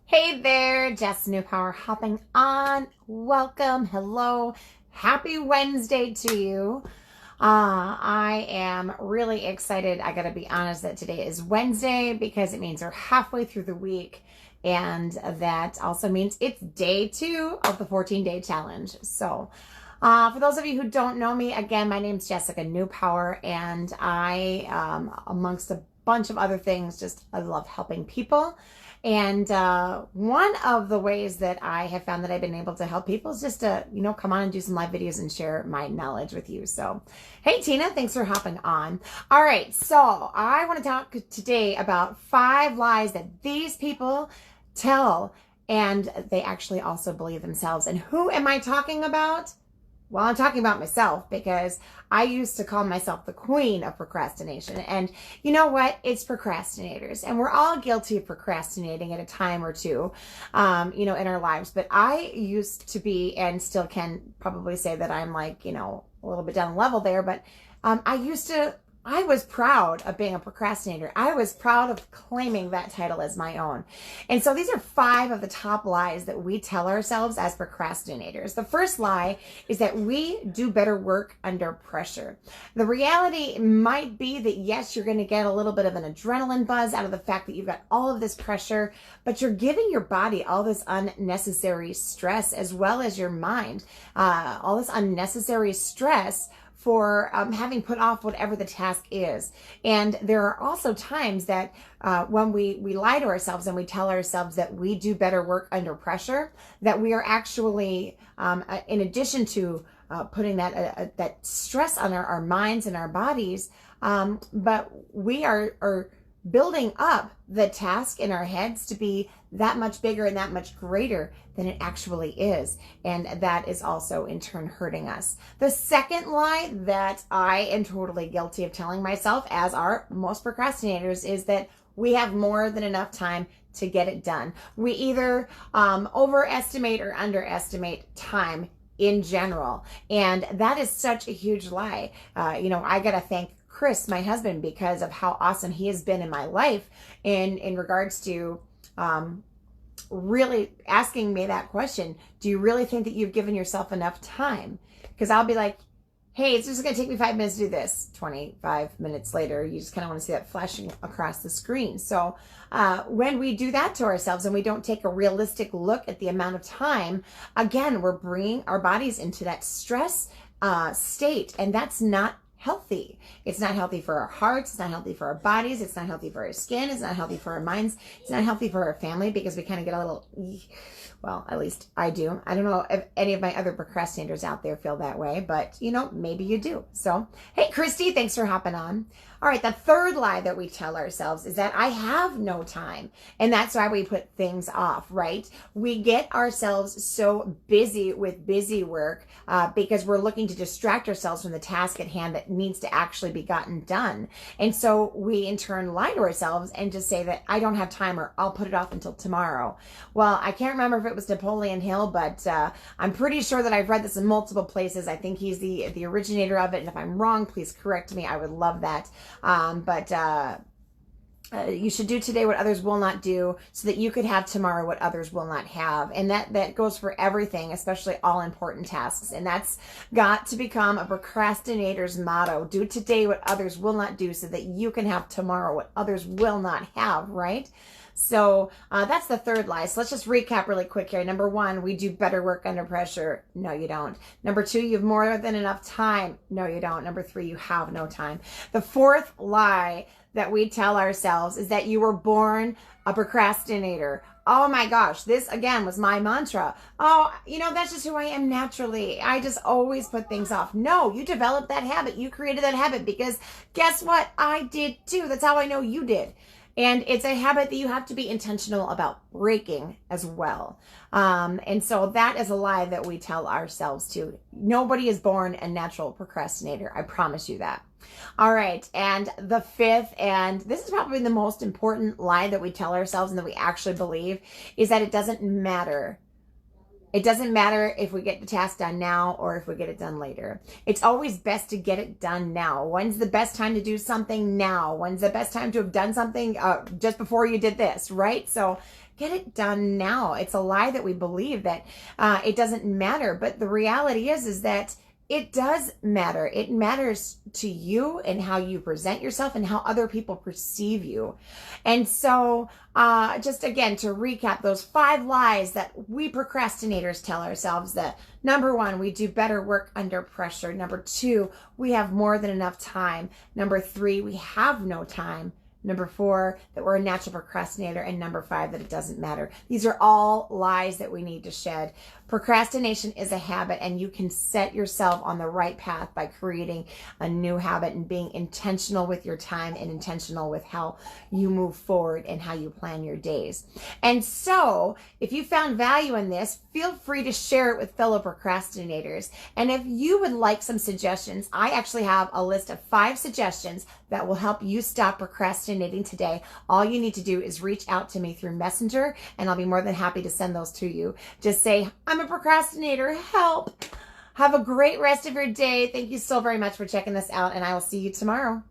Hey there, Jess Newpower hopping on. Welcome, hello, happy Wednesday to you. I am really excited. I gotta be honest that today is Wednesday because it means we're halfway through the week, and that also means it's day 2 of the 14-day challenge. So, for those of you who don't know me, again, my name's Jessica Newpower, and I, amongst a bunch of other things, I love helping people. And one of the ways that I have found that I've been able to help people is just to, come on and do some live videos and share my knowledge with you. So, hey, Tina, thanks for hopping on. All right, so I want to talk today about 5 lies that these people tell, and they actually also believe themselves. And who am I talking about? Well, I'm talking about myself because I used to call myself the queen of procrastination. And you know what? It's procrastinators. And we're all guilty of procrastinating at a time or two, in our lives. But I used to be, and still can probably say that I'm like, a little bit down the level there. But I was proud of being a procrastinator. I was proud of claiming that title as my own. And so these are 5 of the top lies that we tell ourselves as procrastinators. The first lie is that we do better work under pressure. The reality might be that yes, you're going to get a little bit of an adrenaline buzz out of the fact that you've got all of this pressure, but you're giving your body all this unnecessary stress as well as your mind, all this unnecessary stress for having put off whatever the task is. And there are also times that when we lie to ourselves and we tell ourselves that we do better work under pressure, that we are actually, in addition to putting that stress on our minds and our bodies, but we are building up the task in our heads to be that much bigger and that much greater than it actually is. And that is also in turn hurting us. The second lie that I am totally guilty of telling myself, as are most procrastinators, is that we have more than enough time to get it done. We either overestimate or underestimate time in general. And that is such a huge lie. I got to thank Chris, my husband, because of how awesome he has been in my life in regards to really asking me that question. Do you really think that you've given yourself enough time? Because I'll be like, hey, it's just going to take me 5 minutes to do this. 25 minutes later, you just kind of want to see that flashing across the screen. So when we do that to ourselves and we don't take a realistic look at the amount of time, again, we're bringing our bodies into that stress state, and that's not healthy. It's not healthy for our hearts. It's not healthy for our bodies. It's not healthy for our skin. It's not healthy for our minds. It's not healthy for our family because we kind of get a little, well, at least I do. I don't know if any of my other procrastinators out there feel that way, but maybe you do. So, hey, Christy, thanks for hopping on. All right, the third lie that we tell ourselves is that I have no time. And that's why we put things off, right? We get ourselves so busy with busy work because we're looking to distract ourselves from the task at hand that needs to actually be gotten done. And so we in turn lie to ourselves and just say that I don't have time, or I'll put it off until tomorrow. Well, I can't remember if it was Napoleon Hill, but I'm pretty sure that I've read this in multiple places. I think he's the originator of it. And if I'm wrong, please correct me. I would love that. You should do today what others will not do so that you could have tomorrow what others will not have. And that goes for everything, especially all important tasks. And that's got to become a procrastinator's motto. Do today what others will not do so that you can have tomorrow what others will not have, right? So that's the third lie. So let's just recap really quick here. Number 1, we do better work under pressure. No, you don't. Number 2, you have more than enough time. No, you don't. Number 3, you have no time. The fourth lie that we tell ourselves is that you were born a procrastinator. Oh my gosh, this again was my mantra. Oh, that's just who I am naturally. I just always put things off. No, you developed that habit. You created that habit because guess what? I did too. That's how I know you did. And it's a habit that you have to be intentional about breaking as well. And so that is a lie that we tell ourselves too. Nobody is born a natural procrastinator. I promise you that. All right. And the fifth, and this is probably the most important lie that we tell ourselves and that we actually believe, is that it doesn't matter It doesn't matter if we get the task done now or if we get it done later. It's always best to get it done now. When's the best time to do something? Now. When's the best time to have done something? Just before you did this, right? So get it done now. It's a lie that we believe that it doesn't matter. But the reality is that it does matter. It matters to you and how you present yourself and how other people perceive you. And so just again, to recap those 5 lies that we procrastinators tell ourselves: that number 1, we do better work under pressure. Number 2, we have more than enough time. Number 3, we have no time. Number 4, that we're a natural procrastinator. And number 5, that it doesn't matter. These are all lies that we need to shed. Procrastination is a habit, and you can set yourself on the right path by creating a new habit and being intentional with your time and intentional with how you move forward and how you plan your days. And so if you found value in this, feel free to share it with fellow procrastinators. And if you would like some suggestions, I actually have a list of 5 suggestions that will help you stop procrastinating today. All you need to do is reach out to me through Messenger, and I'll be more than happy to send those to you. Just say, I'm a procrastinator, help. Have a great rest of your day. Thank you so very much for checking this out, and I will see you tomorrow.